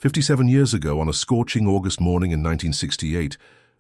57 years ago, on a scorching August morning in 1968,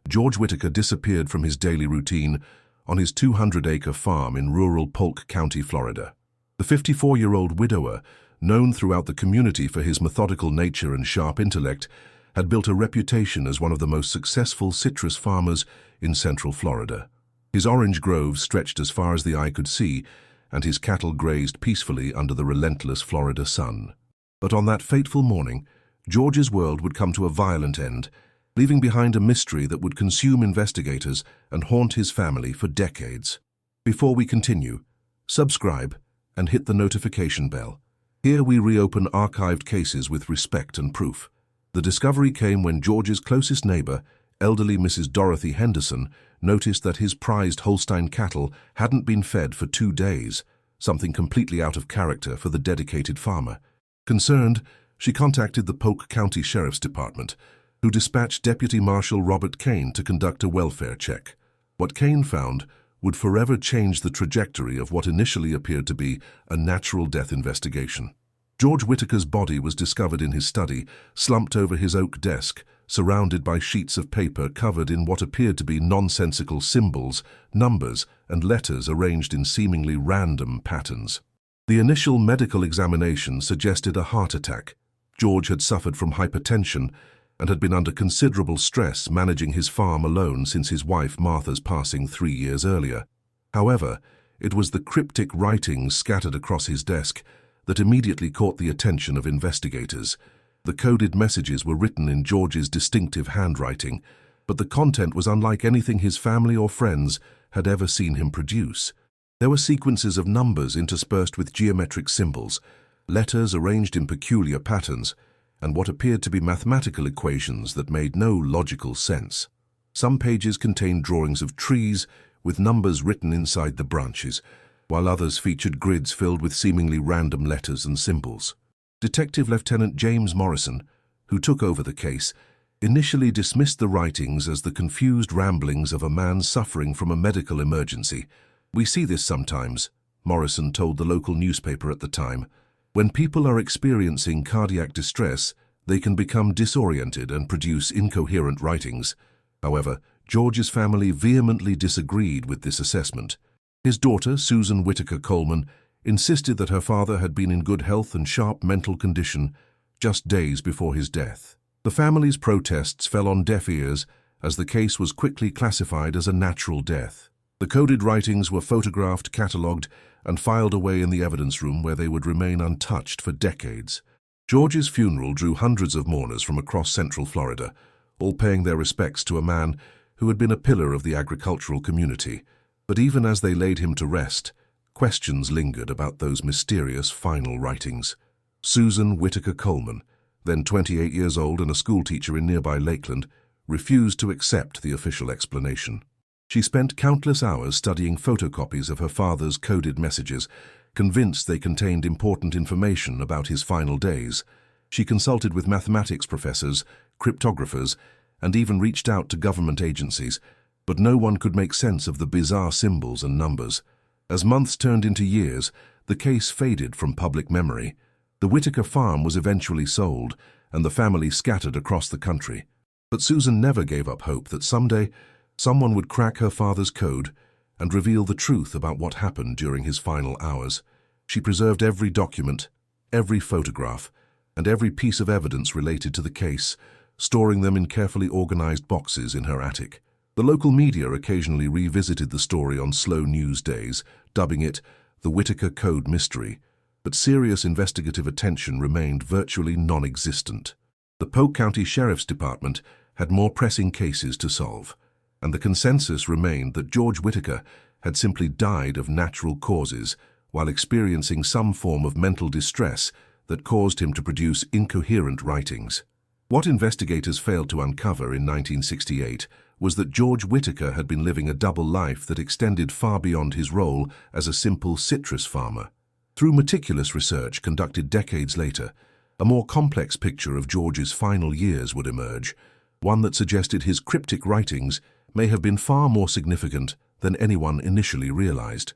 George Whitaker disappeared from his daily routine on his 200-acre farm in rural Polk County, Florida. The 54-year-old widower, known throughout the community for his methodical nature and sharp intellect, had built a reputation as one of the most successful citrus farmers in central Florida. His orange groves stretched as far as the eye could see, and his cattle grazed peacefully under the relentless Florida sun. But on that fateful morning, George's world would come to a violent end, leaving behind a mystery that would consume investigators and haunt his family for decades. Before we continue, subscribe and hit the notification bell. Here we reopen archived cases with respect and proof. The discovery came when George's closest neighbor, elderly Mrs. Dorothy Henderson, noticed that his prized Holstein cattle hadn't been fed for 2 days, something completely out of character for the dedicated farmer. Concerned, she contacted the Polk County Sheriff's Department, who dispatched Deputy Marshal Robert Kane to conduct a welfare check. What Kane found would forever change the trajectory of what initially appeared to be a natural death investigation. George Whitaker's body was discovered in his study, slumped over his oak desk, surrounded by sheets of paper covered in what appeared to be nonsensical symbols, numbers, and letters arranged in seemingly random patterns. The initial medical examination suggested a heart attack. George had suffered from hypertension and had been under considerable stress managing his farm alone since his wife Martha's passing 3 years earlier. However, it was the cryptic writings scattered across his desk that immediately caught the attention of investigators. The coded messages were written in George's distinctive handwriting, but the content was unlike anything his family or friends had ever seen him produce. There were sequences of numbers interspersed with geometric symbols, letters arranged in peculiar patterns, and what appeared to be mathematical equations that made no logical sense. Some pages contained drawings of trees with numbers written inside the branches, while others featured grids filled with seemingly random letters and symbols. Detective Lieutenant James Morrison, who took over the case, initially dismissed the writings as the confused ramblings of a man suffering from a medical emergency. "We see this sometimes," Morrison told the local newspaper at the time. "When people are experiencing cardiac distress, they can become disoriented and produce incoherent writings." However, George's family vehemently disagreed with this assessment. His daughter, Susan Whitaker Coleman, insisted that her father had been in good health and sharp mental condition just days before his death. The family's protests fell on deaf ears as the case was quickly classified as a natural death. The coded writings were photographed, catalogued, and filed away in the evidence room where they would remain untouched for decades. George's funeral drew hundreds of mourners from across central Florida, all paying their respects to a man who had been a pillar of the agricultural community. But even as they laid him to rest, questions lingered about those mysterious final writings. Susan Whitaker Coleman, then 28 years old and a schoolteacher in nearby Lakeland, refused to accept the official explanation. She spent countless hours studying photocopies of her father's coded messages, convinced they contained important information about his final days. She consulted with mathematics professors, cryptographers, and even reached out to government agencies, but no one could make sense of the bizarre symbols and numbers. As months turned into years, the case faded from public memory. The Whitaker farm was eventually sold, and the family scattered across the country. But Susan never gave up hope that someday someone would crack her father's code and reveal the truth about what happened during his final hours. She preserved every document, every photograph, and every piece of evidence related to the case, storing them in carefully organized boxes in her attic. The local media occasionally revisited the story on slow news days, dubbing it the Whitaker Code Mystery, but serious investigative attention remained virtually non-existent. The Polk County Sheriff's Department had more pressing cases to solve, and the consensus remained that George Whitaker had simply died of natural causes while experiencing some form of mental distress that caused him to produce incoherent writings. What investigators failed to uncover in 1968 was that George Whitaker had been living a double life that extended far beyond his role as a simple citrus farmer. Through meticulous research conducted decades later, a more complex picture of George's final years would emerge, one that suggested his cryptic writings may have been far more significant than anyone initially realized.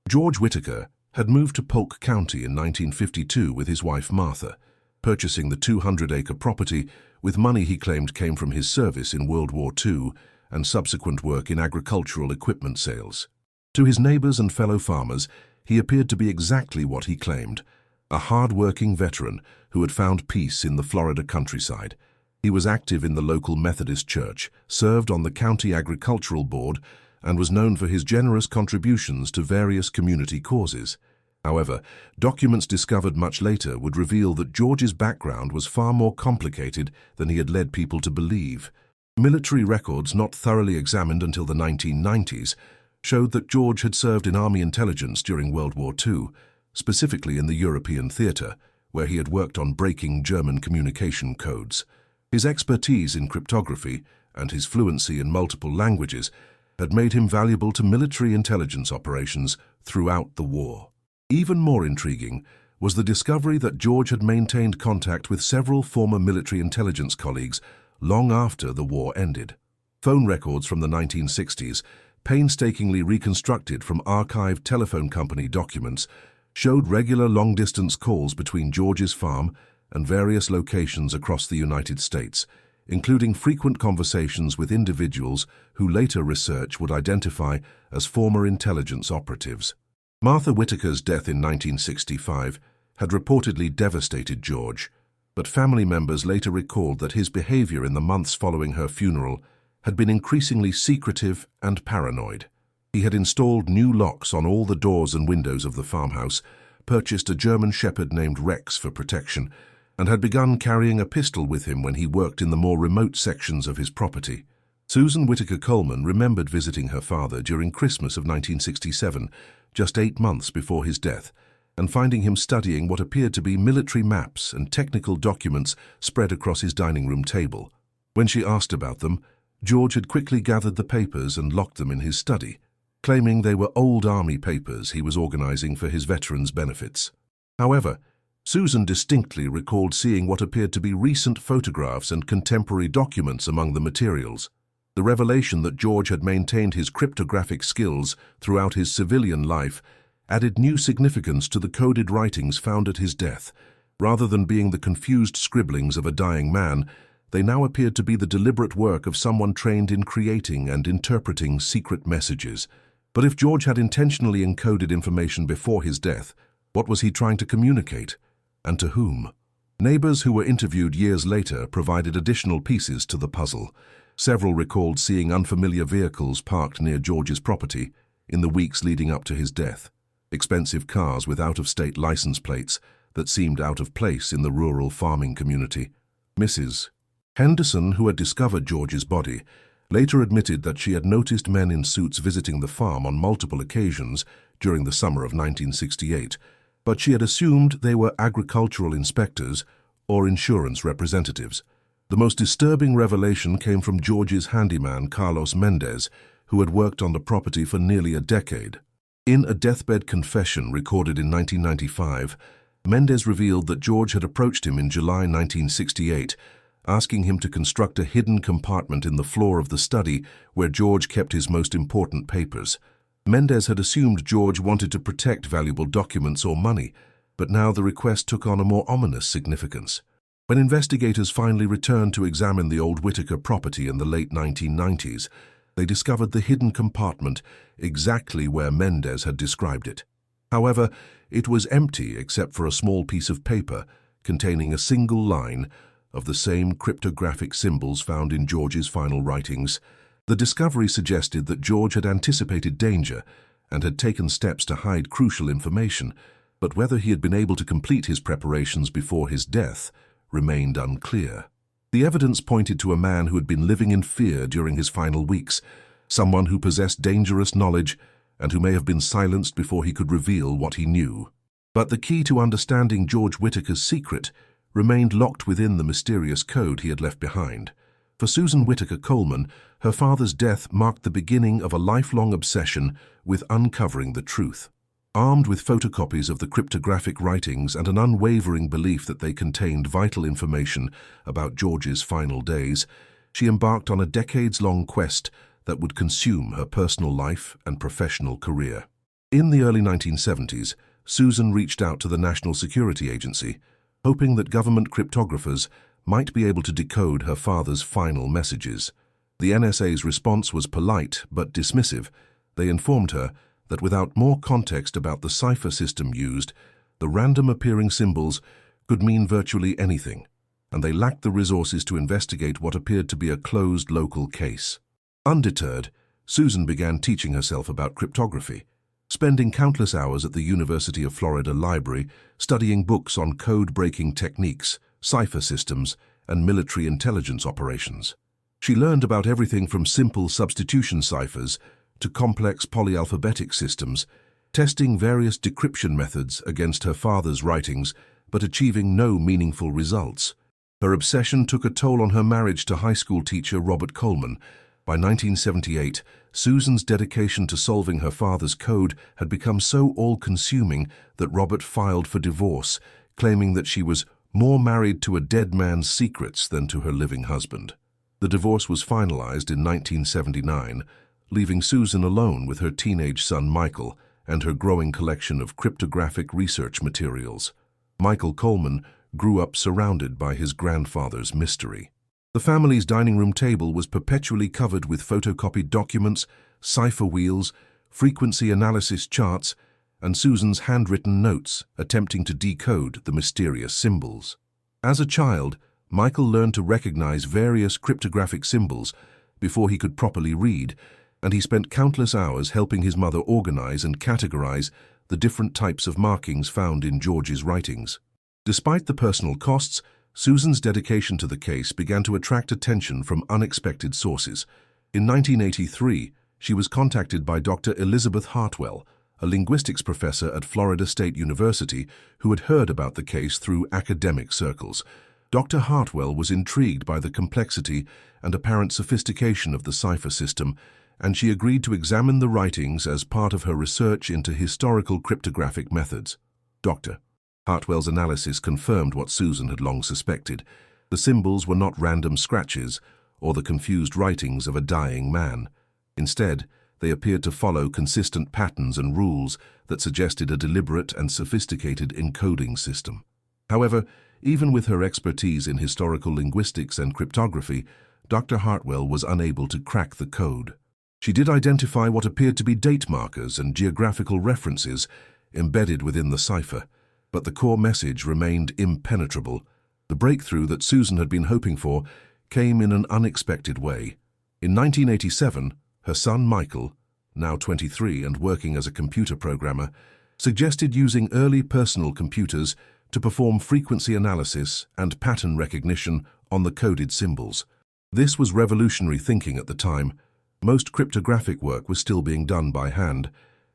George Whitaker had moved to Polk County in 1952 with his wife Martha, purchasing the 200-acre property with money he claimed came from his service in World War II and subsequent work in agricultural equipment sales. To his neighbors and fellow farmers, he appeared to be exactly what he claimed, a hard-working veteran who had found peace in the Florida countryside. He was active in the local Methodist church, served on the county agricultural board, and was known for his generous contributions to various community causes. However, documents discovered much later would reveal that George's background was far more complicated than he had led people to believe. Military records not thoroughly examined until the 1990s showed that George had served in Army intelligence during World War II, specifically in the European theater, where he had worked on breaking German communication codes. His expertise in cryptography and his fluency in multiple languages had made him valuable to military intelligence operations throughout the war. Even more intriguing was the discovery that George had maintained contact with several former military intelligence colleagues long after the war ended. Phone records from the 1960s, painstakingly reconstructed from archived telephone company documents, showed regular long-distance calls between George's farm and various locations across the United States, including frequent conversations with individuals who later research would identify as former intelligence operatives. Martha Whitaker's death in 1965 had reportedly devastated George, but family members later recalled that his behavior in the months following her funeral had been increasingly secretive and paranoid. He had installed new locks on all the doors and windows of the farmhouse, purchased a German shepherd named Rex for protection, and had begun carrying a pistol with him when he worked in the more remote sections of his property. Susan Whitaker Coleman remembered visiting her father during Christmas of 1967, just 8 months before his death, and finding him studying what appeared to be military maps and technical documents spread across his dining room table. When she asked about them, George had quickly gathered the papers and locked them in his study, claiming they were old Army papers he was organizing for his veterans' benefits. However, Susan distinctly recalled seeing what appeared to be recent photographs and contemporary documents among the materials. The revelation that George had maintained his cryptographic skills throughout his civilian life added new significance to the coded writings found at his death. Rather than being the confused scribblings of a dying man, they now appeared to be the deliberate work of someone trained in creating and interpreting secret messages. But if George had intentionally encoded information before his death, what was he trying to communicate? And to whom? Neighbors who were interviewed years later provided additional pieces to the puzzle. Several recalled seeing unfamiliar vehicles parked near George's property in the weeks leading up to his death. Expensive cars with out-of-state license plates that seemed out of place in the rural farming community. Mrs. Henderson, who had discovered George's body, later admitted that she had noticed men in suits visiting the farm on multiple occasions during the summer of 1968, but she had assumed they were agricultural inspectors or insurance representatives. The most disturbing revelation came from George's handyman, Carlos Mendez, who had worked on the property for nearly a decade. In a deathbed confession recorded in 1995, Mendez revealed that George had approached him in July 1968, asking him to construct a hidden compartment in the floor of the study where George kept his most important papers. Mendez had assumed George wanted to protect valuable documents or money, but now the request took on a more ominous significance. When investigators finally returned to examine the old Whitaker property in the late 1990s, they discovered the hidden compartment exactly where Mendez had described it. However, it was empty except for a small piece of paper containing a single line of the same cryptographic symbols found in George's final writings. The discovery suggested that George had anticipated danger and had taken steps to hide crucial information, but whether he had been able to complete his preparations before his death remained unclear. The evidence pointed to a man who had been living in fear during his final weeks, someone who possessed dangerous knowledge and who may have been silenced before he could reveal what he knew. But the key to understanding George Whitaker's secret remained locked within the mysterious code he had left behind. For Susan Whitaker Coleman, her father's death marked the beginning of a lifelong obsession with uncovering the truth. Armed with photocopies of the cryptographic writings and an unwavering belief that they contained vital information about George's final days, she embarked on a decades-long quest that would consume her personal life and professional career. In the early 1970s, Susan reached out to the National Security Agency, hoping that government cryptographers might be able to decode her father's final messages. The NSA's response was polite but dismissive. They informed her that without more context about the cipher system used, the random appearing symbols could mean virtually anything, and they lacked the resources to investigate what appeared to be a closed local case. Undeterred, Susan began teaching herself about cryptography, spending countless hours at the University of Florida library studying books on code-breaking techniques, cipher systems, and military intelligence operations. She learned about everything from simple substitution ciphers to complex polyalphabetic systems, testing various decryption methods against her father's writings but achieving no meaningful results. Her obsession took a toll on her marriage to high school teacher Robert Coleman. By 1978, Susan's dedication to solving her father's code had become so all-consuming that Robert filed for divorce, claiming that she was more married to a dead man's secrets than to her living husband. The divorce was finalized in 1979, leaving Susan alone with her teenage son Michael and her growing collection of cryptographic research materials. Michael Coleman grew up surrounded by his grandfather's mystery. The family's dining room table was perpetually covered with photocopied documents, cipher wheels, frequency analysis charts, and Susan's handwritten notes attempting to decode the mysterious symbols. As a child, Michael learned to recognize various cryptographic symbols before he could properly read, and he spent countless hours helping his mother organize and categorize the different types of markings found in George's writings. Despite the personal costs, Susan's dedication to the case began to attract attention from unexpected sources. In 1983, she was contacted by Dr. Elizabeth Hartwell, a linguistics professor at Florida State University who had heard about the case through academic circles. Dr. Hartwell was intrigued by the complexity and apparent sophistication of the cipher system, and she agreed to examine the writings as part of her research into historical cryptographic methods. Dr. Hartwell's analysis confirmed what Susan had long suspected. The symbols were not random scratches or the confused writings of a dying man. Instead, they appeared to follow consistent patterns and rules that suggested a deliberate and sophisticated encoding system. However, even with her expertise in historical linguistics and cryptography, Dr. Hartwell was unable to crack the code. She did identify what appeared to be date markers and geographical references embedded within the cipher, but the core message remained impenetrable. The breakthrough that Susan had been hoping for came in an unexpected way. In 1987, her son Michael, now 23 and working as a computer programmer, suggested using early personal computers to perform frequency analysis and pattern recognition on the coded symbols. This was revolutionary thinking at the time. Most cryptographic work was still being done by hand,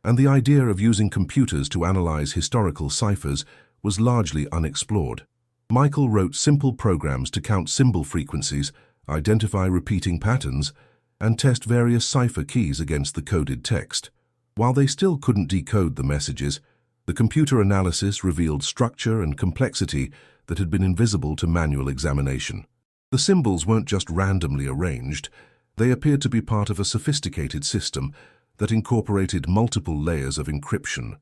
and the idea of using computers to analyze historical ciphers was largely unexplored. Michael wrote simple programs to count symbol frequencies, identify repeating patterns, and test various cipher keys against the coded text. While they still couldn't decode the messages, the computer analysis revealed structure and complexity that had been invisible to manual examination. The symbols weren't just randomly arranged, they appeared to be part of a sophisticated system that incorporated multiple layers of encryption.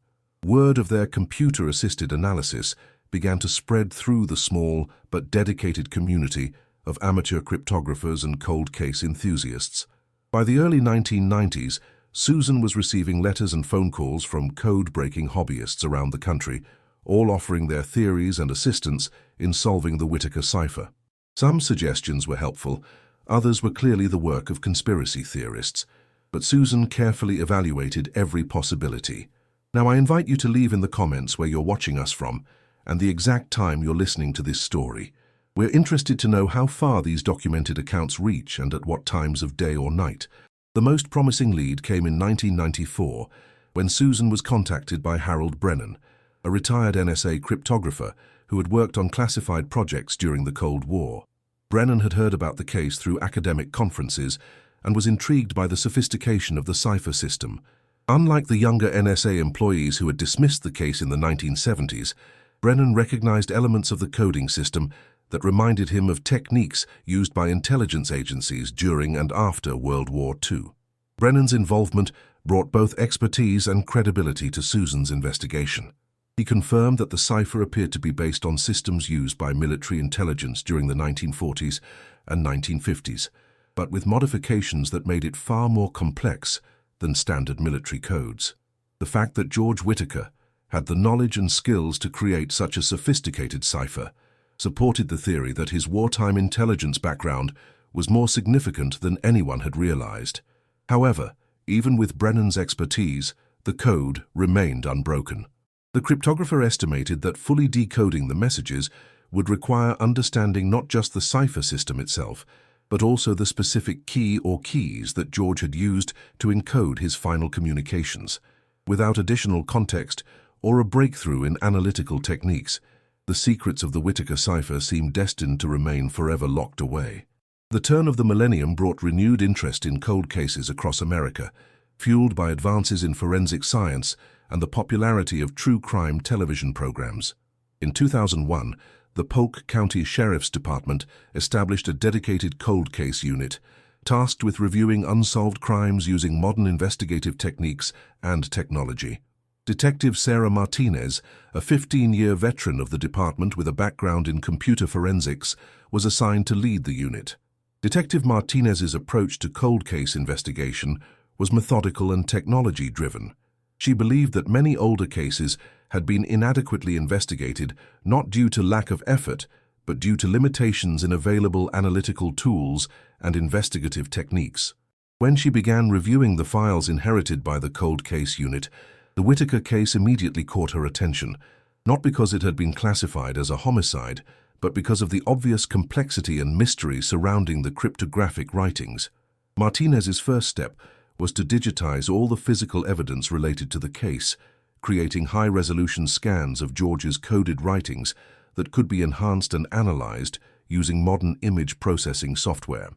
Word of their computer-assisted analysis began to spread through the small but dedicated community of amateur cryptographers and cold case enthusiasts. By the early 1990s, Susan was receiving letters and phone calls from code-breaking hobbyists around the country, all offering their theories and assistance in solving the Whittaker cipher. Some suggestions were helpful, others were clearly the work of conspiracy theorists, but Susan carefully evaluated every possibility. Now I invite you to leave in the comments where you're watching us from and the exact time you're listening to this story. We're interested to know how far these documented accounts reach and at what times of day or night. The most promising lead came in 1994 when Susan was contacted by Harold Brennan, a retired NSA cryptographer who had worked on classified projects during the Cold War. Brennan had heard about the case through academic conferences and was intrigued by the sophistication of the cipher system. Unlike the younger NSA employees who had dismissed the case in the 1970s, Brennan recognized elements of the coding system that reminded him of techniques used by intelligence agencies during and after World War II. Brennan's involvement brought both expertise and credibility to Susan's investigation. He confirmed that the cipher appeared to be based on systems used by military intelligence during the 1940s and 1950s, but with modifications that made it far more complex than standard military codes. The fact that George Whitaker had the knowledge and skills to create such a sophisticated cipher supported the theory that his wartime intelligence background was more significant than anyone had realized. However, even with Brennan's expertise, the code remained unbroken. The cryptographer estimated that fully decoding the messages would require understanding not just the cipher system itself, but also the specific key or keys that George had used to encode his final communications. Without additional context or a breakthrough in analytical techniques, the secrets of the Whitaker cipher seemed destined to remain forever locked away. The turn of the millennium brought renewed interest in cold cases across America, fueled by advances in forensic science and the popularity of true crime television programs. In 2001, the Polk County Sheriff's Department established a dedicated cold case unit, tasked with reviewing unsolved crimes using modern investigative techniques and technology. Detective Sarah Martinez, a 15-year veteran of the department with a background in computer forensics, was assigned to lead the unit. Detective Martinez's approach to cold case investigation was methodical and technology-driven. She believed that many older cases had been inadequately investigated not due to lack of effort, but due to limitations in available analytical tools and investigative techniques. When she began reviewing the files inherited by the cold case unit, the Whitaker case immediately caught her attention, not because it had been classified as a homicide, but because of the obvious complexity and mystery surrounding the cryptographic writings. Martinez's first step was to digitize all the physical evidence related to the case, creating high-resolution scans of George's coded writings that could be enhanced and analyzed using modern image processing software.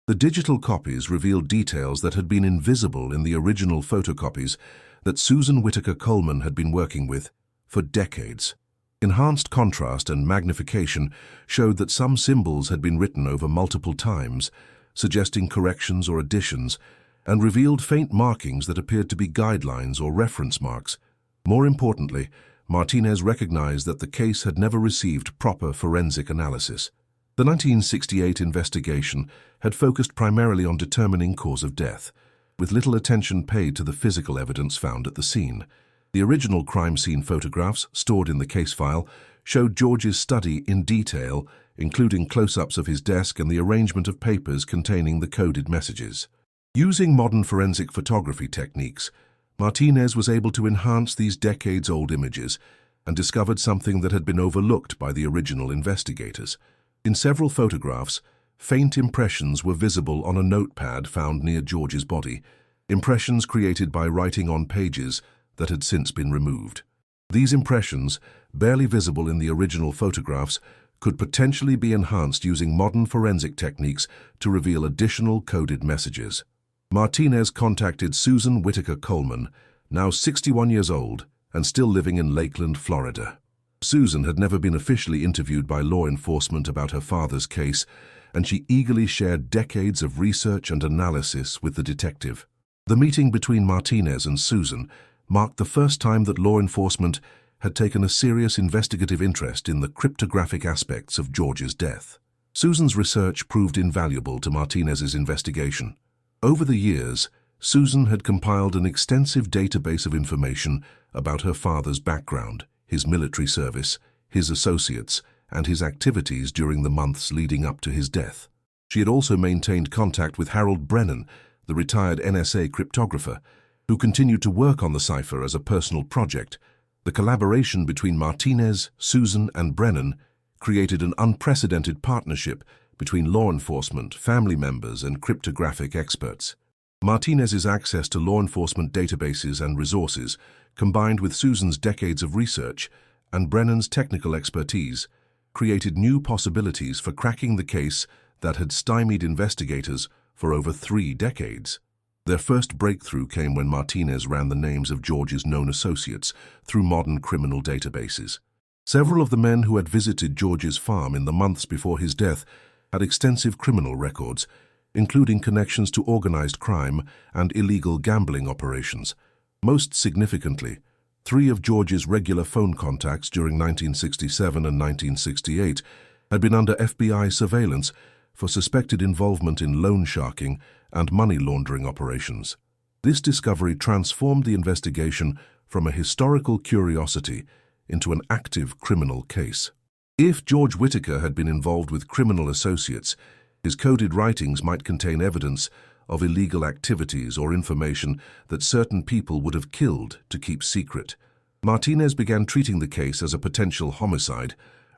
The digital copies revealed details that had been invisible in the original photocopies that Susan Whitaker Coleman had been working with for decades. Enhanced contrast and magnification showed that some symbols had been written over multiple times, suggesting corrections or additions, and revealed faint markings that appeared to be guidelines or reference marks. More importantly, Martinez recognized that the case had never received proper forensic analysis. The 1968 investigation had focused primarily on determining cause of death, with little attention paid to the physical evidence found at the scene. The original crime scene photographs, stored in the case file, showed George's study in detail, including close-ups of his desk and the arrangement of papers containing the coded messages. Using modern forensic photography techniques, Martinez was able to enhance these decades-old images and discovered something that had been overlooked by the original investigators. In several photographs, faint impressions were visible on a notepad found near George's body, impressions created by writing on pages that had since been removed. These impressions, barely visible in the original photographs, could potentially be enhanced using modern forensic techniques to reveal additional coded messages. Martinez contacted Susan Whitaker Coleman, now 61 years old and still living in Lakeland, Florida. Susan had never been officially interviewed by law enforcement about her father's case, and she eagerly shared decades of research and analysis with the detective. The meeting between Martinez and Susan marked the first time that law enforcement had taken a serious investigative interest in the cryptographic aspects of George's death. Susan's research proved invaluable to Martinez's investigation. Over the years, Susan had compiled an extensive database of information about her father's background, his military service, his associates, and his activities during the months leading up to his death. She had also maintained contact with Harold Brennan, the retired NSA cryptographer, who continued to work on the cipher as a personal project. The collaboration between Martinez, Susan, and Brennan created an unprecedented partnership between law enforcement, family members, and cryptographic experts. Martinez's access to law enforcement databases and resources, combined with Susan's decades of research and Brennan's technical expertise, created new possibilities for cracking the case that had stymied investigators for over 3 decades. Their first breakthrough came when Martinez ran the names of George's known associates through modern criminal databases. Several of the men who had visited George's farm in the months before his death had extensive criminal records, including connections to organized crime and illegal gambling operations. Most significantly, Three of George's regular phone contacts during 1967 and 1968 had been under FBI surveillance for suspected involvement in loan sharking and money laundering operations. This discovery transformed the investigation from a historical curiosity into an active criminal case. If George Whitaker had been involved with criminal associates, his coded writings might contain evidence of illegal activities or information that certain people would have killed to keep secret. Martinez began treating the case as a potential homicide,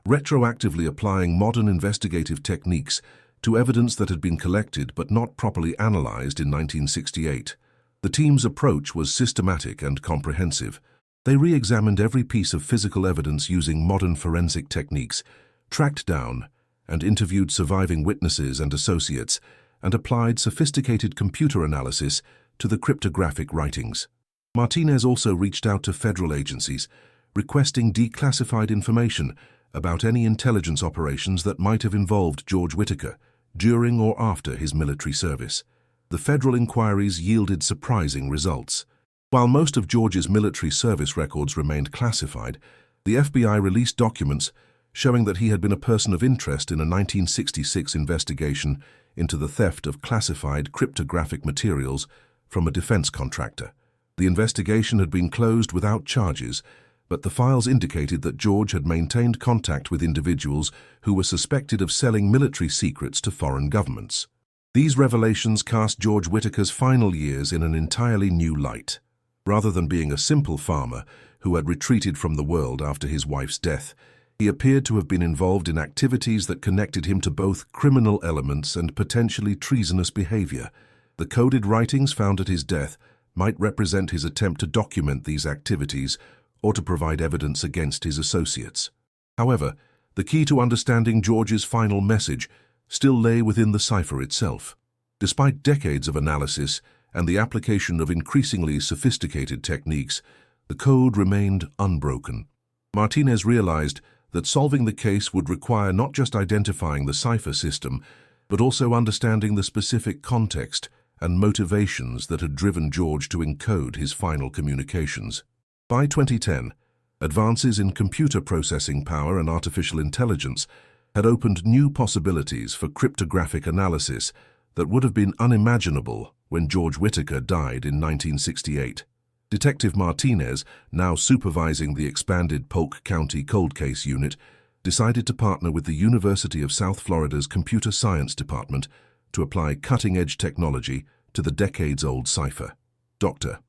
retroactively applying modern investigative techniques to evidence that had been collected but not properly analyzed in 1968. The team's approach was systematic and comprehensive. They re-examined every piece of physical evidence using modern forensic techniques, tracked down and interviewed surviving witnesses and associates, and applied sophisticated computer analysis to the cryptographic writings. Martinez also reached out to federal agencies, requesting declassified information about any intelligence operations that might have involved George Whitaker during or after his military service. The federal inquiries yielded surprising results. While most of George's military service records remained classified, the FBI released documents showing that he had been a person of interest in a 1966 investigation into the theft of classified cryptographic materials from a defense contractor. The investigation had been closed without charges, but the files indicated that George had maintained contact with individuals who were suspected of selling military secrets to foreign governments. These revelations cast George Whitaker's final years in an entirely new light. Rather than being a simple farmer who had retreated from the world after his wife's death, he appeared to have been involved in activities that connected him to both criminal elements and potentially treasonous behavior. The coded writings found at his death might represent his attempt to document these activities or to provide evidence against his associates. However, the key to understanding George's final message still lay within the cipher itself. Despite decades of analysis and the application of increasingly sophisticated techniques, the code remained unbroken. Martinez realized that solving the case would require not just identifying the cipher system, but also understanding the specific context and motivations that had driven George to encode his final communications. By 2010, advances in computer processing power and artificial intelligence had opened new possibilities for cryptographic analysis that would have been unimaginable when George Whitaker died in 1968. Detective Martinez, now supervising the expanded Polk County Cold Case Unit, decided to partner with the University of South Florida's Computer Science Department to apply cutting-edge technology to the decades-old cipher. Dr.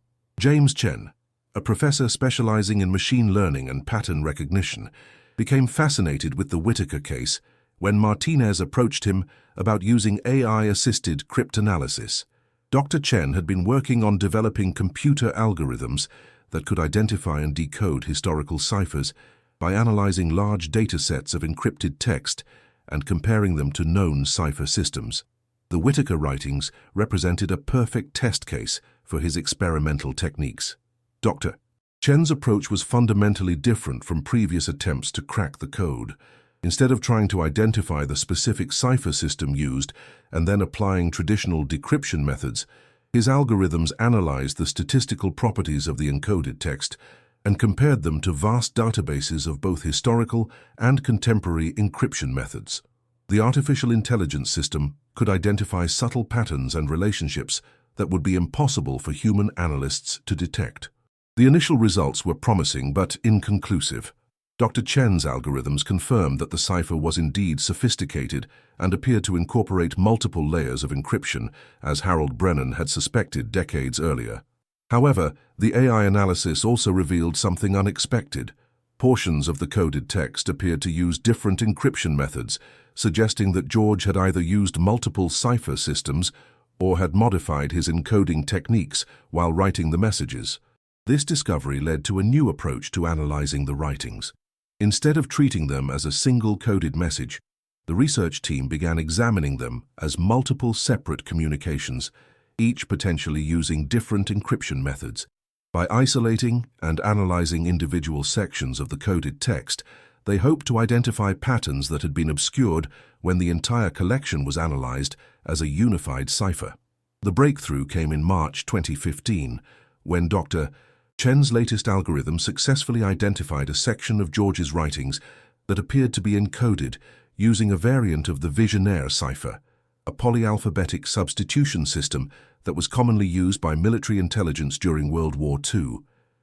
James Chen, a professor specializing in machine learning and pattern recognition, became fascinated with the Whitaker case when Martinez approached him about using AI-assisted cryptanalysis. Dr. Chen had been working on developing computer algorithms that could identify and decode historical ciphers by analyzing large data sets of encrypted text and comparing them to known cipher systems. The Whitaker writings represented a perfect test case for his experimental techniques. Dr. Chen's approach was fundamentally different from previous attempts to crack the code. Instead of trying to identify the specific cipher system used and then applying traditional decryption methods, his algorithms analyzed the statistical properties of the encoded text and compared them to vast databases of both historical and contemporary encryption methods. The artificial intelligence system could identify subtle patterns and relationships that would be impossible for human analysts to detect. The initial results were promising but inconclusive. Dr. Chen's algorithms confirmed that the cipher was indeed sophisticated and appeared to incorporate multiple layers of encryption, as Harold Brennan had suspected decades earlier. However, the AI analysis also revealed something unexpected. Portions of the coded text appeared to use different encryption methods, suggesting that George had either used multiple cipher systems or had modified his encoding techniques while writing the messages. This discovery led to a new approach to analyzing the writings. Instead of treating them as a single coded message, the research team began examining them as multiple separate communications, each potentially using different encryption methods. By isolating and analyzing individual sections of the coded text, they hoped to identify patterns that had been obscured when the entire collection was analyzed as a unified cipher. The breakthrough came in March 2015, when Dr. Chen's latest algorithm successfully identified a section of George's writings that appeared to be encoded using a variant of the Visionaire cipher, a polyalphabetic substitution system that was commonly used by military intelligence during World War II.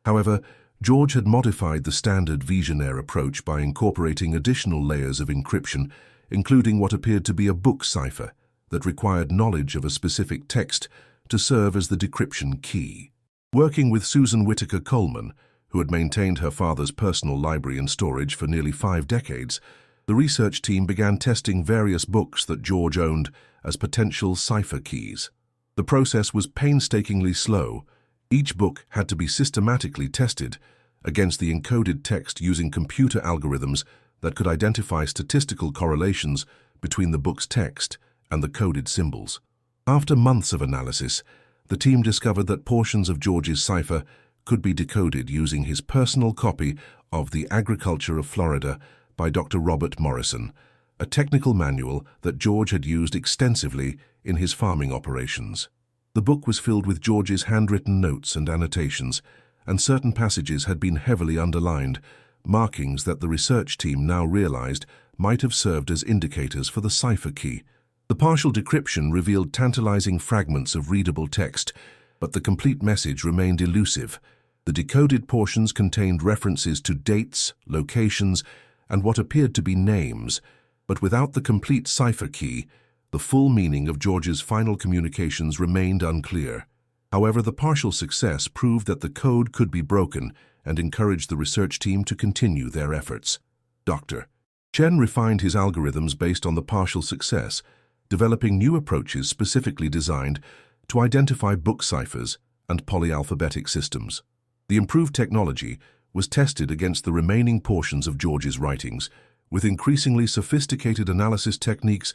However, George had modified the standard Visionaire approach by incorporating additional layers of encryption, including what appeared to be a book cipher that required knowledge of a specific text to serve as the decryption key. Working with Susan Whittaker Coleman, who had maintained her father's personal library and storage for nearly 5 decades, the research team began testing various books that George owned as potential cipher keys. The process was painstakingly slow. Each book had to be systematically tested against the encoded text using computer algorithms that could identify statistical correlations between the book's text and the coded symbols. After months of analysis, the team discovered that portions of George's cipher could be decoded using his personal copy of The Agriculture of Florida by Dr. Robert Morrison, a technical manual that George had used extensively in his farming operations. The book was filled with George's handwritten notes and annotations, and certain passages had been heavily underlined, markings that the research team now realized might have served as indicators for the cipher key. The partial decryption revealed tantalizing fragments of readable text, but the complete message remained elusive. The decoded portions contained references to dates, locations, and what appeared to be names, but without the complete cipher key, the full meaning of George's final communications remained unclear. However, the partial success proved that the code could be broken and encouraged the research team to continue their efforts. Dr. Chen refined his algorithms based on the partial success, developing new approaches specifically designed to identify book ciphers and polyalphabetic systems. The improved technology was tested against the remaining portions of George's writings, with increasingly sophisticated analysis techniques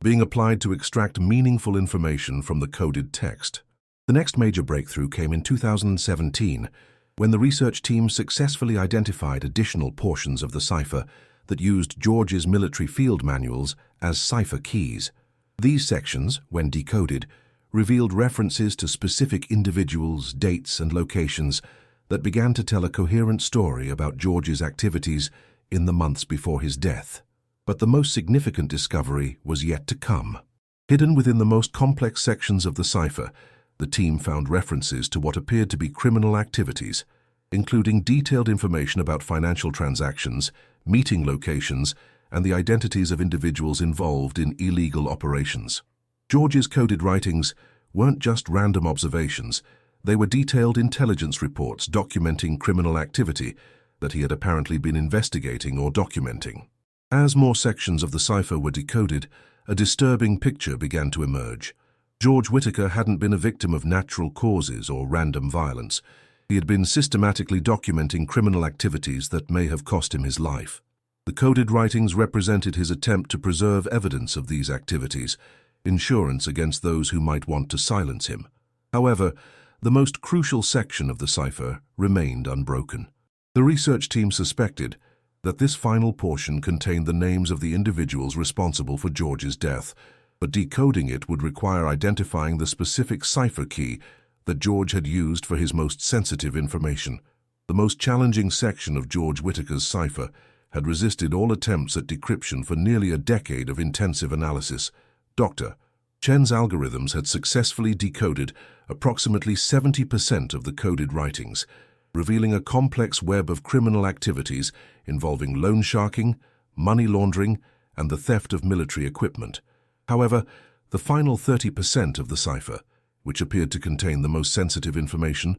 being applied to extract meaningful information from the coded text. The next major breakthrough came in 2017, when the research team successfully identified additional portions of the cipher that used George's military field manuals as cipher keys. These sections, when decoded, revealed references to specific individuals, dates, and locations that began to tell a coherent story about George's activities in the months before his death. But the most significant discovery was yet to come. Hidden within the most complex sections of the cipher, the team found references to what appeared to be criminal activities, including detailed information about financial transactions, meeting locations, and the identities of individuals involved in illegal operations. George's coded writings weren't just random observations, they were detailed intelligence reports documenting criminal activity that he had apparently been investigating or documenting. As more sections of the cipher were decoded, a disturbing picture began to emerge. George Whittaker hadn't been a victim of natural causes or random violence. He had been systematically documenting criminal activities that may have cost him his life. The coded writings represented his attempt to preserve evidence of these activities, insurance against those who might want to silence him. However, the most crucial section of the cipher remained unbroken. The research team suspected that this final portion contained the names of the individuals responsible for George's death, but decoding it would require identifying the specific cipher key that George had used for his most sensitive information. The most challenging section of George Whittaker's cipher had resisted all attempts at decryption for nearly a decade of intensive analysis. Dr. Chen's algorithms had successfully decoded approximately 70% of the coded writings, revealing a complex web of criminal activities involving loan sharking, money laundering, and the theft of military equipment. However, the final 30% of the cipher, which appeared to contain the most sensitive information,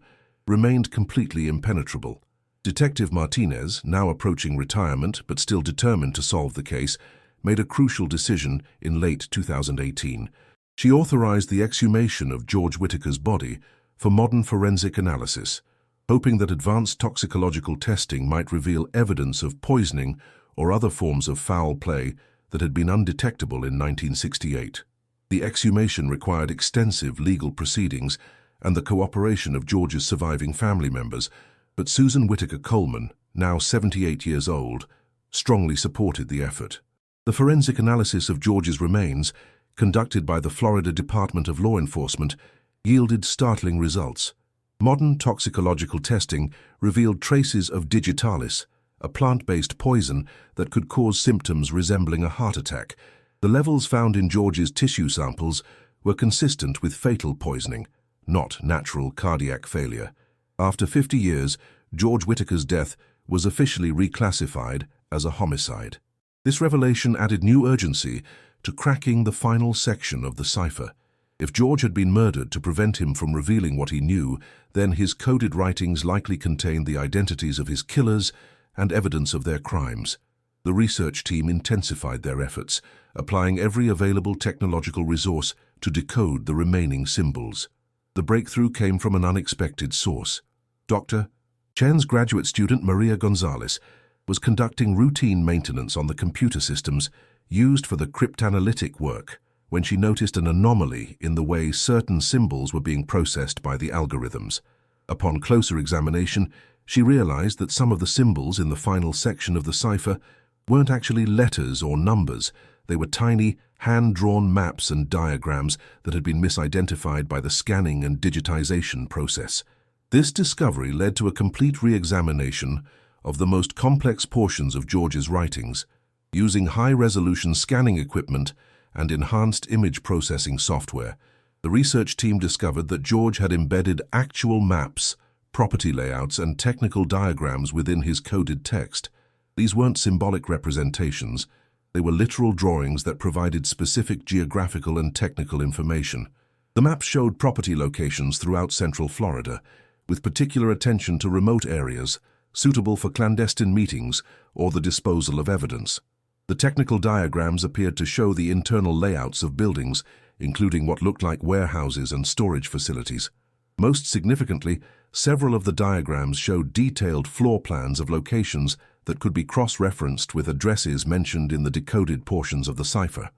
remained completely impenetrable. Detective Martinez, now approaching retirement but still determined to solve the case, made a crucial decision in late 2018. She authorized the exhumation of George Whittaker's body for modern forensic analysis, hoping that advanced toxicological testing might reveal evidence of poisoning or other forms of foul play that had been undetectable in 1968. The exhumation required extensive legal proceedings and the cooperation of George's surviving family members, but Susan Whittaker Coleman, now 78 years old, strongly supported the effort. The forensic analysis of George's remains, conducted by the Florida Department of Law Enforcement, yielded startling results. Modern toxicological testing revealed traces of digitalis, a plant-based poison that could cause symptoms resembling a heart attack. The levels found in George's tissue samples were consistent with fatal poisoning, not natural cardiac failure. After 50 years, George Whitaker's death was officially reclassified as a homicide. This revelation added new urgency to cracking the final section of the cipher. If George had been murdered to prevent him from revealing what he knew, then his coded writings likely contained the identities of his killers and evidence of their crimes. The research team intensified their efforts, applying every available technological resource to decode the remaining symbols. The breakthrough came from an unexpected source. Dr. Chen's graduate student Maria Gonzalez was conducting routine maintenance on the computer systems used for the cryptanalytic work when she noticed an anomaly in the way certain symbols were being processed by the algorithms. Upon closer examination, she realized that some of the symbols in the final section of the cipher weren't actually letters or numbers. They were tiny, hand-drawn maps and diagrams that had been misidentified by the scanning and digitization process. This discovery led to a complete re-examination of the most complex portions of George's writings. Using high-resolution scanning equipment and enhanced image processing software, the research team discovered that George had embedded actual maps, property layouts, and technical diagrams within his coded text. These weren't symbolic representations. They were literal drawings that provided specific geographical and technical information. The maps showed property locations throughout central Florida, with particular attention to remote areas suitable for clandestine meetings or the disposal of evidence. The technical diagrams appeared to show the internal layouts of buildings, including what looked like warehouses and storage facilities. Most significantly, several of the diagrams showed detailed floor plans of locations that could be cross-referenced with addresses mentioned in the decoded portions of the cipher.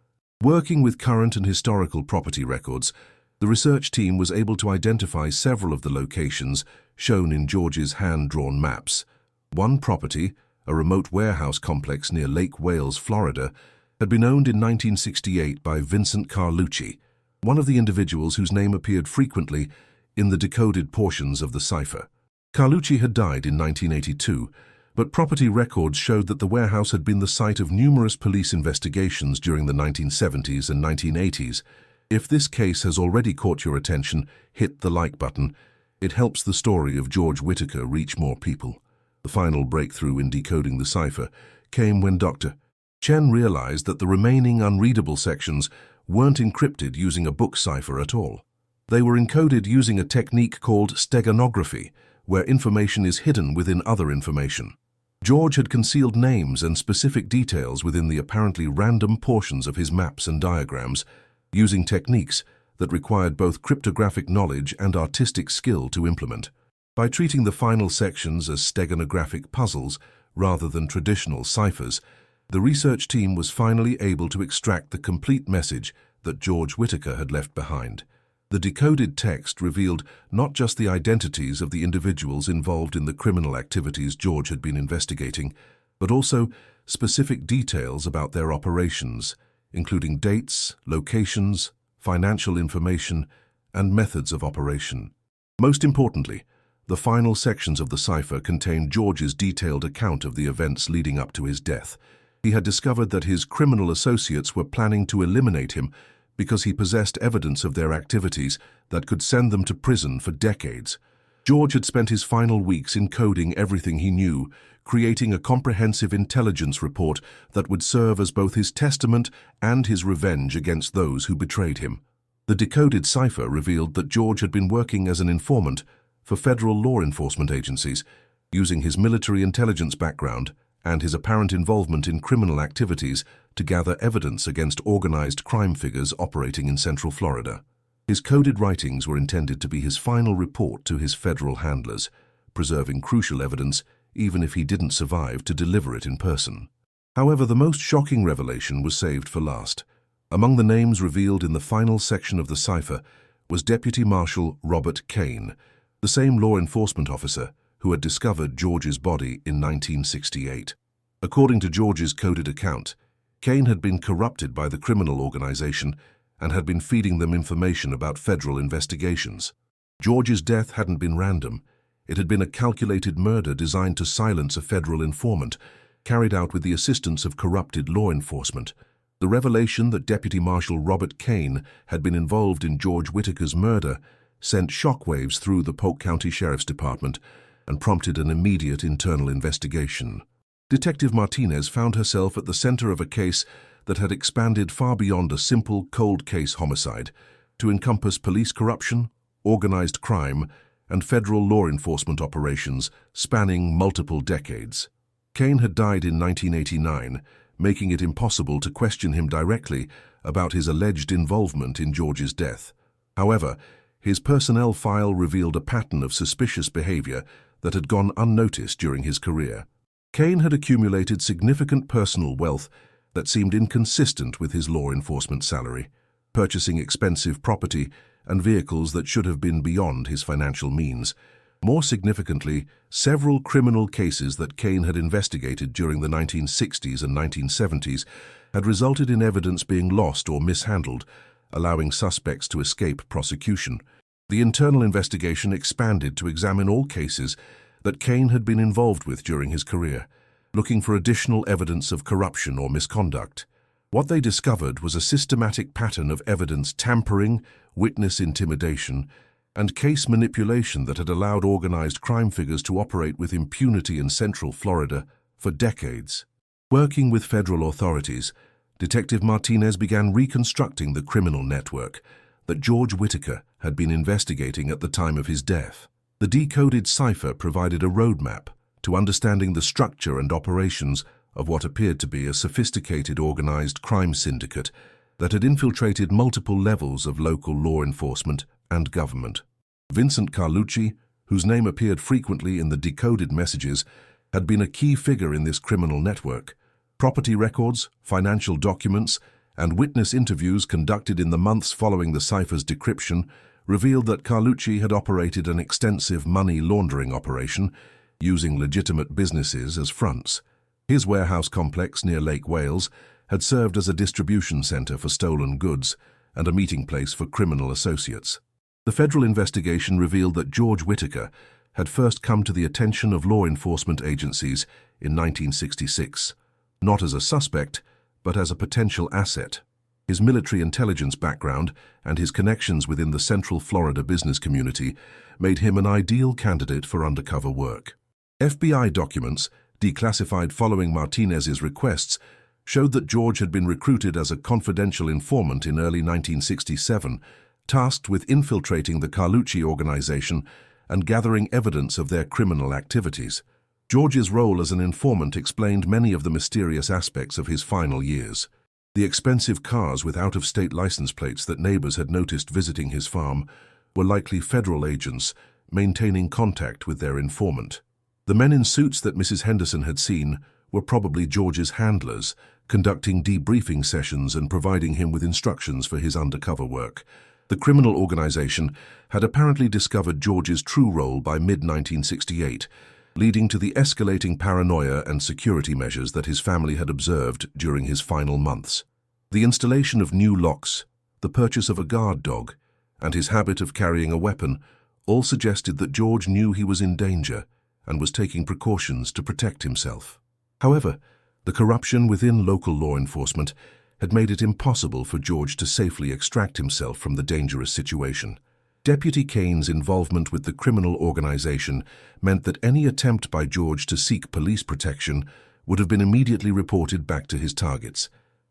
Working with current and historical property records, the research team was able to identify several of the locations shown in George's hand-drawn maps. One property, a remote warehouse complex near Lake Wales, Florida, had been owned in 1968 by Vincent Carlucci, one of the individuals whose name appeared frequently in the decoded portions of the cipher. Carlucci had died in 1982, but property records showed that the warehouse had been the site of numerous police investigations during the 1970s and 1980s. If this case has already caught your attention, hit the like button. It helps the story of George Whitaker reach more people. The final breakthrough in decoding the cipher came when Dr. Chen realized that the remaining unreadable sections weren't encrypted using a book cipher at all. They were encoded using a technique called steganography, where information is hidden within other information. George had concealed names and specific details within the apparently random portions of his maps and diagrams, using techniques that required both cryptographic knowledge and artistic skill to implement. By treating the final sections as steganographic puzzles rather than traditional ciphers, the research team was finally able to extract the complete message that George Whitaker had left behind. The decoded text revealed not just the identities of the individuals involved in the criminal activities George had been investigating, but also specific details about their operations, including dates, locations, financial information, and methods of operation. Most importantly, the final sections of the cipher contained George's detailed account of the events leading up to his death. He had discovered that his criminal associates were planning to eliminate him because he possessed evidence of their activities that could send them to prison for decades. George had spent his final weeks encoding everything he knew, creating a comprehensive intelligence report that would serve as both his testament and his revenge against those who betrayed him. The decoded cipher revealed that George had been working as an informant for federal law enforcement agencies, using his military intelligence background and his apparent involvement in criminal activities to gather evidence against organized crime figures operating in Central Florida. His coded writings were intended to be his final report to his federal handlers, preserving crucial evidence even if he didn't survive to deliver it in person. However, the most shocking revelation was saved for last. Among the names revealed in the final section of the cipher was Deputy Marshal Robert Kane, the same law enforcement officer who had discovered George's body in 1968. According to George's coded account, Kane had been corrupted by the criminal organization and had been feeding them information about federal investigations. George's death hadn't been random. It had been a calculated murder designed to silence a federal informant, carried out with the assistance of corrupted law enforcement. The revelation that Deputy Marshal Robert Kane had been involved in George Whitaker's murder sent shockwaves through the Polk County Sheriff's Department and prompted an immediate internal investigation. Detective Martinez found herself at the center of a case that had expanded far beyond a simple cold case homicide to encompass police corruption, organized crime, and federal law enforcement operations spanning multiple decades. Kane had died in 1989, making it impossible to question him directly about his alleged involvement in George's death. However, his personnel file revealed a pattern of suspicious behavior that had gone unnoticed during his career. Kane had accumulated significant personal wealth that seemed inconsistent with his law enforcement salary, purchasing expensive property and vehicles that should have been beyond his financial means. More significantly, several criminal cases that Kane had investigated during the 1960s and 1970s had resulted in evidence being lost or mishandled, allowing suspects to escape prosecution. The internal investigation expanded to examine all cases that Kane had been involved with during his career, looking for additional evidence of corruption or misconduct. What they discovered was a systematic pattern of evidence tampering, witness intimidation, and case manipulation that had allowed organized crime figures to operate with impunity in Central Florida for decades. Working with federal authorities, Detective Martinez began reconstructing the criminal network that George Whitaker had been investigating at the time of his death. The decoded cipher provided a roadmap to understanding the structure and operations of what appeared to be a sophisticated organized crime syndicate that had infiltrated multiple levels of local law enforcement and government. Vincent Carlucci, whose name appeared frequently in the decoded messages, had been a key figure in this criminal network. Property records, financial documents, and witness interviews conducted in the months following the cipher's decryption revealed that Carlucci had operated an extensive money laundering operation, using legitimate businesses as fronts. His warehouse complex near Lake Wales had served as a distribution center for stolen goods and a meeting place for criminal associates. The federal investigation revealed that George Whitaker had first come to the attention of law enforcement agencies in 1966, not as a suspect, but as a potential asset. His military intelligence background and his connections within the Central Florida business community made him an ideal candidate for undercover work. FBI documents, declassified following Martinez's requests, showed that George had been recruited as a confidential informant in early 1967, tasked with infiltrating the Carlucci organization and gathering evidence of their criminal activities. George's role as an informant explained many of the mysterious aspects of his final years. The expensive cars with out-of-state license plates that neighbors had noticed visiting his farm were likely federal agents maintaining contact with their informant. The men in suits that Mrs. Henderson had seen were probably George's handlers, conducting debriefing sessions and providing him with instructions for his undercover work. The criminal organization had apparently discovered George's true role by mid-1968, leading to the escalating paranoia and security measures that his family had observed during his final months. The installation of new locks, the purchase of a guard dog, and his habit of carrying a weapon all suggested that George knew he was in danger and was taking precautions to protect himself. However, the corruption within local law enforcement had made it impossible for George to safely extract himself from the dangerous situation. Deputy Kane's involvement with the criminal organization meant that any attempt by George to seek police protection would have been immediately reported back to his targets.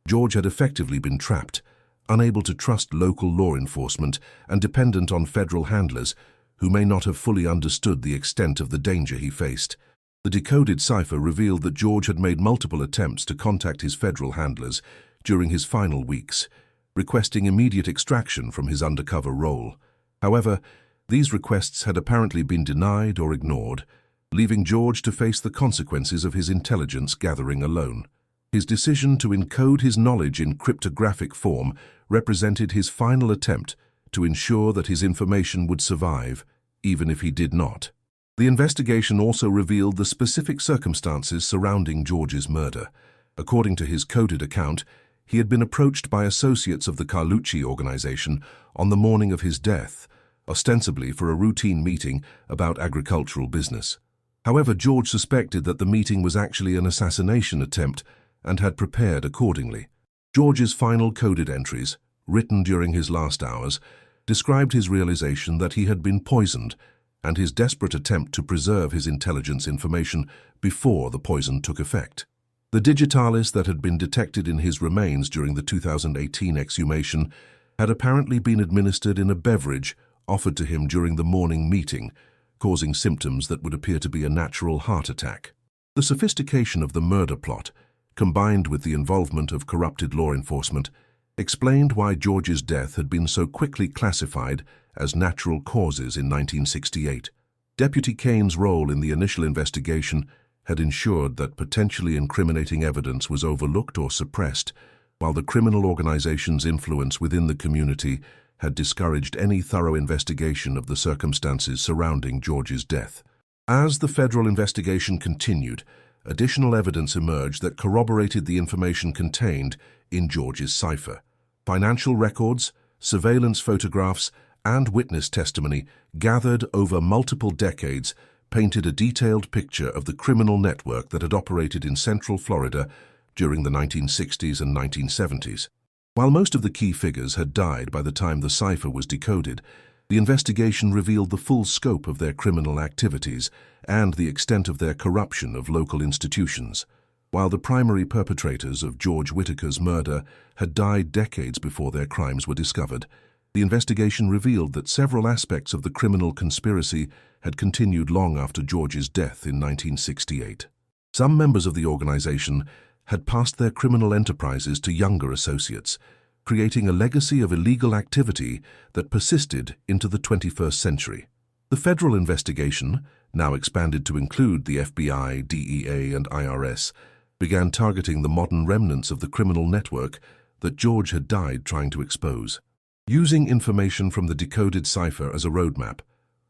George had effectively been trapped, unable to trust local law enforcement and dependent on federal handlers who may not have fully understood the extent of the danger he faced. The decoded cipher revealed that George had made multiple attempts to contact his federal handlers during his final weeks, requesting immediate extraction from his undercover role. However, these requests had apparently been denied or ignored, leaving George to face the consequences of his intelligence gathering alone. His decision to encode his knowledge in cryptographic form represented his final attempt to ensure that his information would survive, even if he did not. The investigation also revealed the specific circumstances surrounding George's murder. According to his coded account, he had been approached by associates of the Carlucci organization on the morning of his death, ostensibly for a routine meeting about agricultural business. However, George suspected that the meeting was actually an assassination attempt and had prepared accordingly. George's final coded entries, written during his last hours, described his realization that he had been poisoned and his desperate attempt to preserve his intelligence information before the poison took effect. The digitalis that had been detected in his remains during the 2018 exhumation had apparently been administered in a beverage offered to him during the morning meeting, causing symptoms that would appear to be a natural heart attack. The sophistication of the murder plot, combined with the involvement of corrupted law enforcement, explained why George's death had been so quickly classified as natural causes in 1968. Deputy Kane's role in the initial investigation had ensured that potentially incriminating evidence was overlooked or suppressed, while the criminal organization's influence within the community had discouraged any thorough investigation of the circumstances surrounding George's death. As the federal investigation continued, additional evidence emerged that corroborated the information contained in George's cipher. Financial records, surveillance photographs, and witness testimony gathered over multiple decades painted a detailed picture of the criminal network that had operated in Central Florida during the 1960s and 1970s. While most of the key figures had died by the time the cipher was decoded, the investigation revealed the full scope of their criminal activities and the extent of their corruption of local institutions. While the primary perpetrators of George Whitaker's murder had died decades before their crimes were discovered, the investigation revealed that several aspects of the criminal conspiracy had continued long after George's death in 1968. Some members of the organization had passed their criminal enterprises to younger associates, creating a legacy of illegal activity that persisted into the 21st century. The federal investigation, now expanded to include the FBI, DEA, and IRS, began targeting the modern remnants of the criminal network that George had died trying to expose. Using information from the decoded cipher as a roadmap,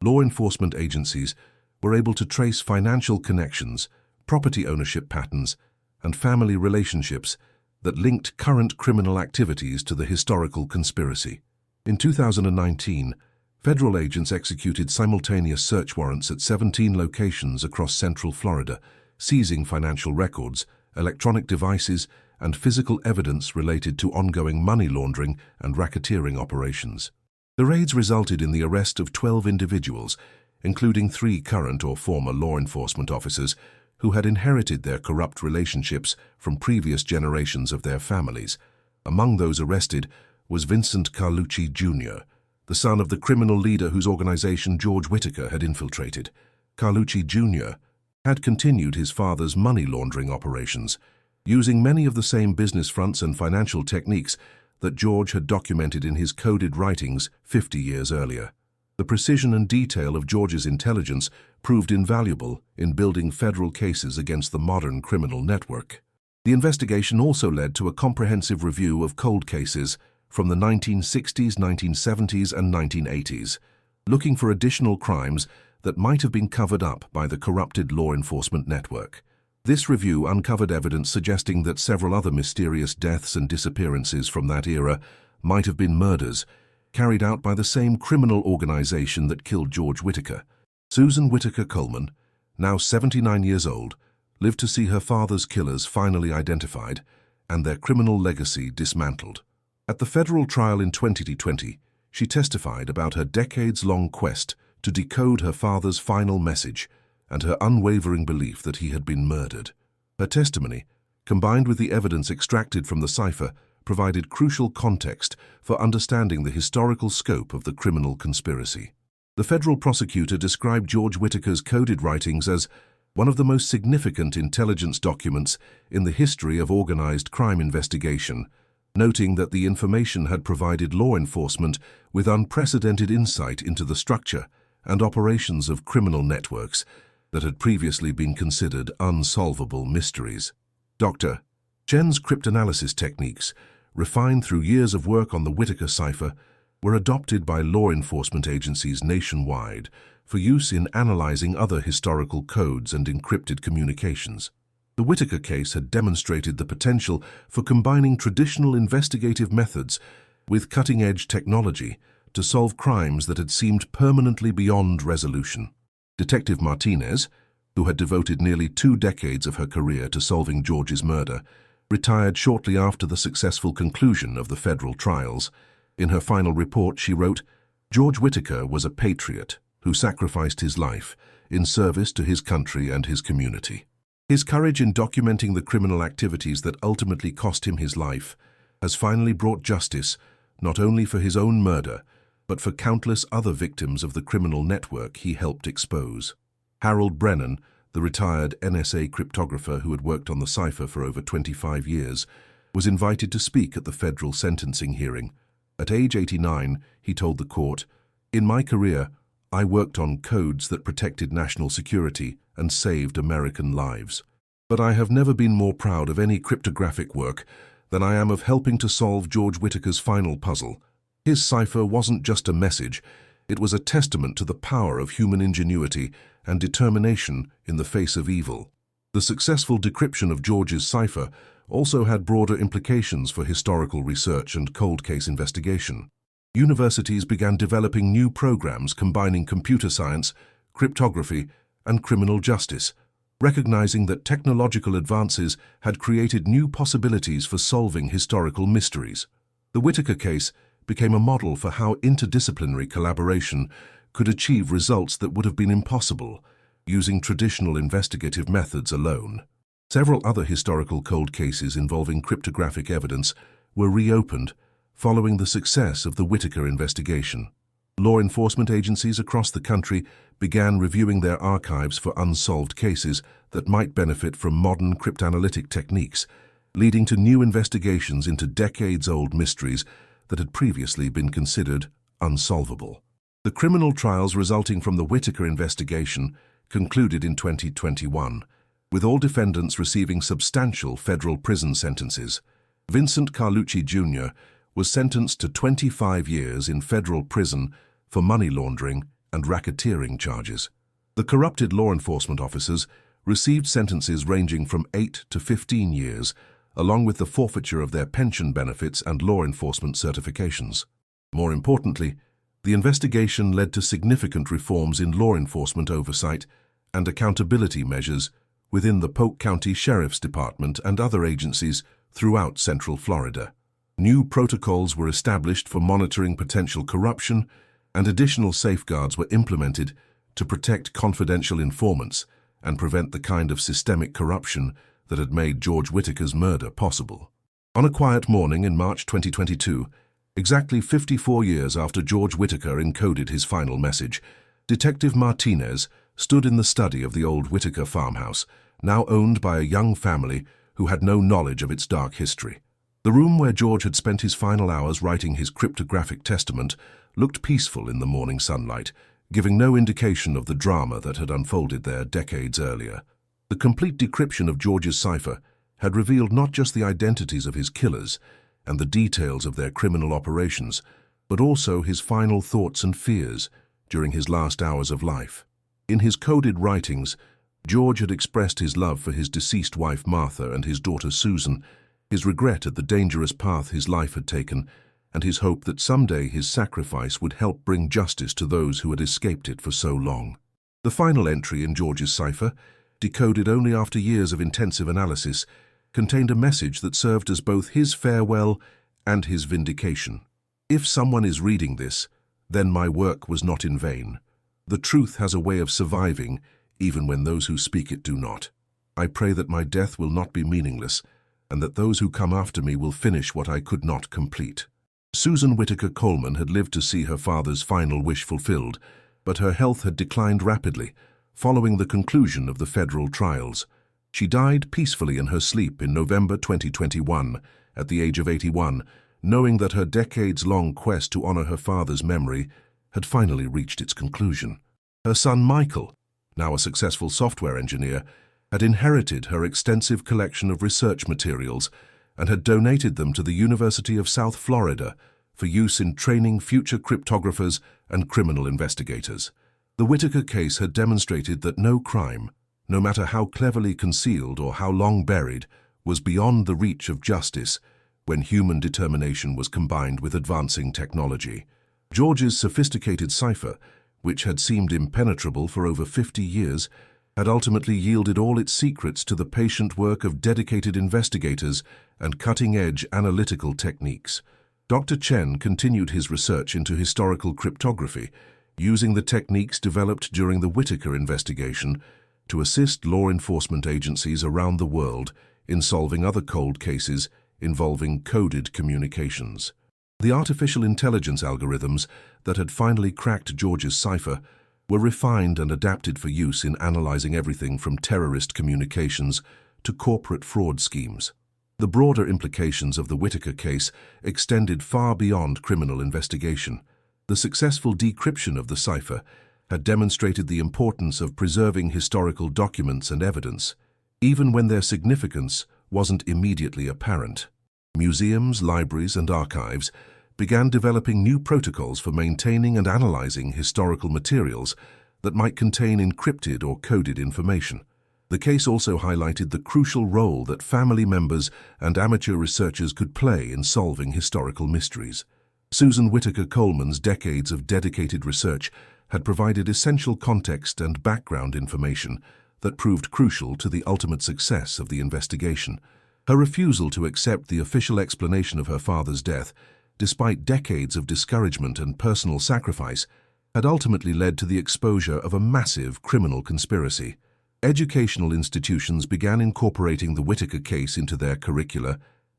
law enforcement agencies were able to trace financial connections, property ownership patterns, and family relationships that linked current criminal activities to the historical conspiracy. In 2019, federal agents executed simultaneous search warrants at 17 locations across Central Florida, seizing financial records, electronic devices, and physical evidence related to ongoing money laundering and racketeering operations. The raids resulted in the arrest of 12 individuals, including 3 current or former law enforcement officers who had inherited their corrupt relationships from previous generations of their families. Among those arrested was Vincent Carlucci Jr., the son of the criminal leader whose organization George Whitaker had infiltrated. Carlucci Jr. had continued his father's money laundering operations, using many of the same business fronts and financial techniques that George had documented in his coded writings 50 years earlier. The precision and detail of George's intelligence proved invaluable in building federal cases against the modern criminal network. The investigation also led to a comprehensive review of cold cases from the 1960s, 1970s, and 1980s, looking for additional crimes that might have been covered up by the corrupted law enforcement network. This review uncovered evidence suggesting that several other mysterious deaths and disappearances from that era might have been murders carried out by the same criminal organization that killed George Whitaker. Susan Whitaker Coleman, now 79 years old, lived to see her father's killers finally identified and their criminal legacy dismantled. At the federal trial in 2020, she testified about her decades-long quest to decode her father's final message and her unwavering belief that he had been murdered. Her testimony, combined with the evidence extracted from the cipher, provided crucial context for understanding the historical scope of the criminal conspiracy. The federal prosecutor described George Whitaker's coded writings as one of the most significant intelligence documents in the history of organized crime investigation, noting that the information had provided law enforcement with unprecedented insight into the structure and operations of criminal networks that had previously been considered unsolvable mysteries. Dr. Chen's cryptanalysis techniques, refined through years of work on the Whitaker cipher, were adopted by law enforcement agencies nationwide for use in analyzing other historical codes and encrypted communications. The Whitaker case had demonstrated the potential for combining traditional investigative methods with cutting-edge technology to solve crimes that had seemed permanently beyond resolution. Detective Martinez, who had devoted nearly 2 decades of her career to solving George's murder, retired shortly after the successful conclusion of the federal trials. In her final report, she wrote, "George Whitaker was a patriot who sacrificed his life in service to his country and his community. His courage in documenting the criminal activities that ultimately cost him his life has finally brought justice not only for his own murder, but for countless other victims of the criminal network he helped expose." Harold Brennan, the retired NSA cryptographer who had worked on the cipher for over 25 years, was invited to speak at the federal sentencing hearing. At age 89, he told the court, "In my career, I worked on codes that protected national security and saved American lives. But I have never been more proud of any cryptographic work than I am of helping to solve George Whitaker's final puzzle. His cipher wasn't just a message, it was a testament to the power of human ingenuity and determination in the face of evil." The successful decryption of George's cipher also had broader implications for historical research and cold case investigation. Universities began developing new programs combining computer science, cryptography, and criminal justice, recognizing that technological advances had created new possibilities for solving historical mysteries. The Whitaker case became a model for how interdisciplinary collaboration could achieve results that would have been impossible using traditional investigative methods alone. Several other historical cold cases involving cryptographic evidence were reopened following the success of the Whitaker investigation. Law enforcement agencies across the country began reviewing their archives for unsolved cases that might benefit from modern cryptanalytic techniques, leading to new investigations into decades-old mysteries that had previously been considered unsolvable. The criminal trials resulting from the Whitaker investigation concluded in 2021, with all defendants receiving substantial federal prison sentences. Vincent Carlucci Jr. was sentenced to 25 years in federal prison for money laundering and racketeering charges. The corrupted law enforcement officers received sentences ranging from 8 to 15 years, along with the forfeiture of their pension benefits and law enforcement certifications. More importantly, the investigation led to significant reforms in law enforcement oversight and accountability measures within the Polk County Sheriff's Department and other agencies throughout Central Florida. New protocols were established for monitoring potential corruption, and additional safeguards were implemented to protect confidential informants and prevent the kind of systemic corruption that had made George Whitaker's murder possible. On a quiet morning in March 2022, exactly 54 years after George Whitaker encoded his final message, Detective Martinez stood in the study of the old Whitaker farmhouse, now owned by a young family who had no knowledge of its dark history. The room where George had spent his final hours writing his cryptographic testament looked peaceful in the morning sunlight, giving no indication of the drama that had unfolded there decades earlier. The complete decryption of George's cipher had revealed not just the identities of his killers and the details of their criminal operations, but also his final thoughts and fears during his last hours of life. In his coded writings, George had expressed his love for his deceased wife Martha and his daughter Susan, his regret at the dangerous path his life had taken, and his hope that someday his sacrifice would help bring justice to those who had escaped it for so long. The final entry in George's cipher, decoded only after years of intensive analysis, contained a message that served as both his farewell and his vindication. "If someone is reading this, then my work was not in vain. The truth has a way of surviving even when those who speak it do not. I pray that my death will not be meaningless, and that those who come after me will finish what I could not complete." Susan Whitaker Coleman had lived to see her father's final wish fulfilled, but her health had declined rapidly following the conclusion of the federal trials. She died peacefully in her sleep in November 2021, at the age of 81, knowing that her decades-long quest to honor her father's memory had finally reached its conclusion. Her son Michael, now a successful software engineer, had inherited her extensive collection of research materials and had donated them to the University of South Florida for use in training future cryptographers and criminal investigators. The Whitaker case had demonstrated that no crime, no matter how cleverly concealed or how long buried, was beyond the reach of justice when human determination was combined with advancing technology. George's sophisticated cipher, which had seemed impenetrable for over 50 years, had ultimately yielded all its secrets to the patient work of dedicated investigators and cutting-edge analytical techniques. Dr. Chen continued his research into historical cryptography, using the techniques developed during the Whitaker investigation to assist law enforcement agencies around the world in solving other cold cases involving coded communications. The artificial intelligence algorithms that had finally cracked George's cipher were refined and adapted for use in analyzing everything from terrorist communications to corporate fraud schemes. The broader implications of the Whitaker case extended far beyond criminal investigation. The successful decryption of the cipher had demonstrated the importance of preserving historical documents and evidence, even when their significance wasn't immediately apparent. Museums, libraries, and archives began developing new protocols for maintaining and analyzing historical materials that might contain encrypted or coded information. The case also highlighted the crucial role that family members and amateur researchers could play in solving historical mysteries. Susan Whitaker Coleman's decades of dedicated research had provided essential context and background information that proved crucial to the ultimate success of the investigation. Her refusal to accept the official explanation of her father's death, despite decades of discouragement and personal sacrifice, had ultimately led to the exposure of a massive criminal conspiracy. Educational institutions began incorporating the Whitaker case into their curricula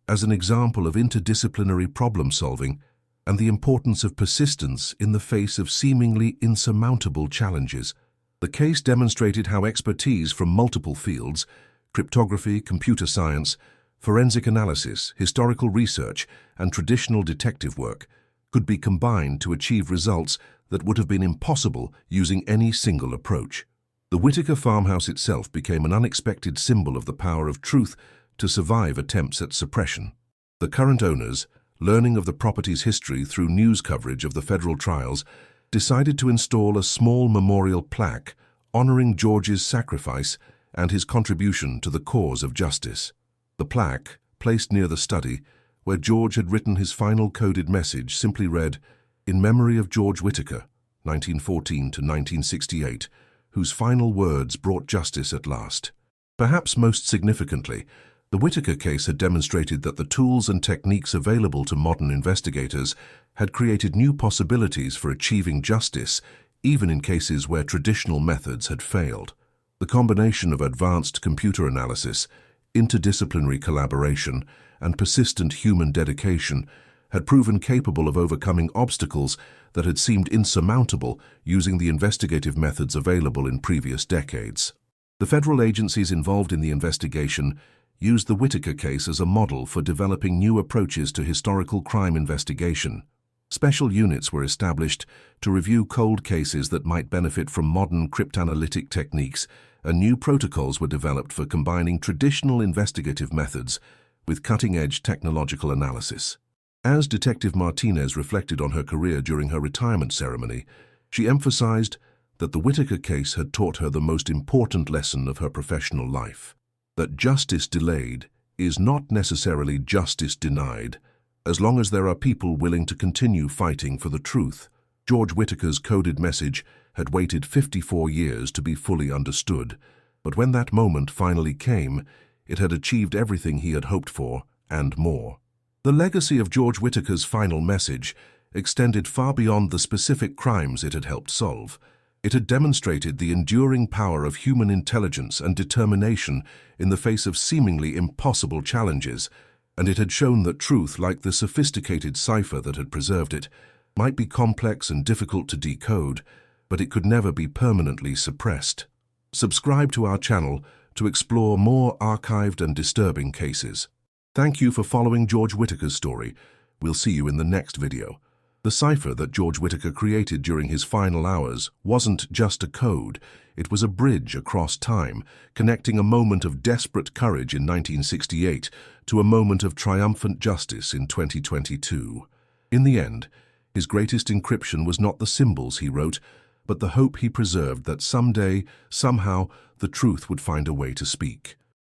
as an example of interdisciplinary problem-solving and the importance of persistence in the face of seemingly insurmountable challenges. The case demonstrated how expertise from multiple fields, cryptography, computer science, forensic analysis, historical research, and traditional detective work could be combined to achieve results that would have been impossible using any single approach. The Whitaker farmhouse itself became an unexpected symbol of the power of truth to survive attempts at suppression. The current owners, learning of the property's history through news coverage of the federal trials, decided to install a small memorial plaque honoring George's sacrifice and his contribution to the cause of justice. The plaque, placed near the study, where George had written his final coded message, simply read, "In memory of George Whitaker, 1914 to 1968, whose final words brought justice at last." Perhaps most significantly, the Whitaker case had demonstrated that the tools and techniques available to modern investigators had created new possibilities for achieving justice, even in cases where traditional methods had failed. The combination of advanced computer analysis, interdisciplinary collaboration, and persistent human dedication had proven capable of overcoming obstacles that had seemed insurmountable using the investigative methods available in previous decades. The federal agencies involved in the investigation used the Whitaker case as a model for developing new approaches to historical crime investigation. Special units were established to review cold cases that might benefit from modern cryptanalytic techniques, and new protocols were developed for combining traditional investigative methods with cutting-edge technological analysis. As Detective Martinez reflected on her career during her retirement ceremony, she emphasized that the Whitaker case had taught her the most important lesson of her professional life: that justice delayed is not necessarily justice denied, as long as there are people willing to continue fighting for the truth. George Whitaker's coded message had waited 54 years to be fully understood, but when that moment finally came, it had achieved everything he had hoped for, and more. The legacy of George Whitaker's final message extended far beyond the specific crimes it had helped solve. It had demonstrated the enduring power of human intelligence and determination in the face of seemingly impossible challenges, and it had shown that truth, like the sophisticated cipher that had preserved it, might be complex and difficult to decode, but it could never be permanently suppressed. Subscribe to our channel to explore more archived and disturbing cases. Thank you for following George Whitaker's story. We'll see you in the next video. The cipher that George Whitaker created during his final hours wasn't just a code, it was a bridge across time, connecting a moment of desperate courage in 1968 to a moment of triumphant justice in 2022. In the end, his greatest encryption was not the symbols he wrote, but the hope he preserved that someday, somehow, the truth would find a way to speak.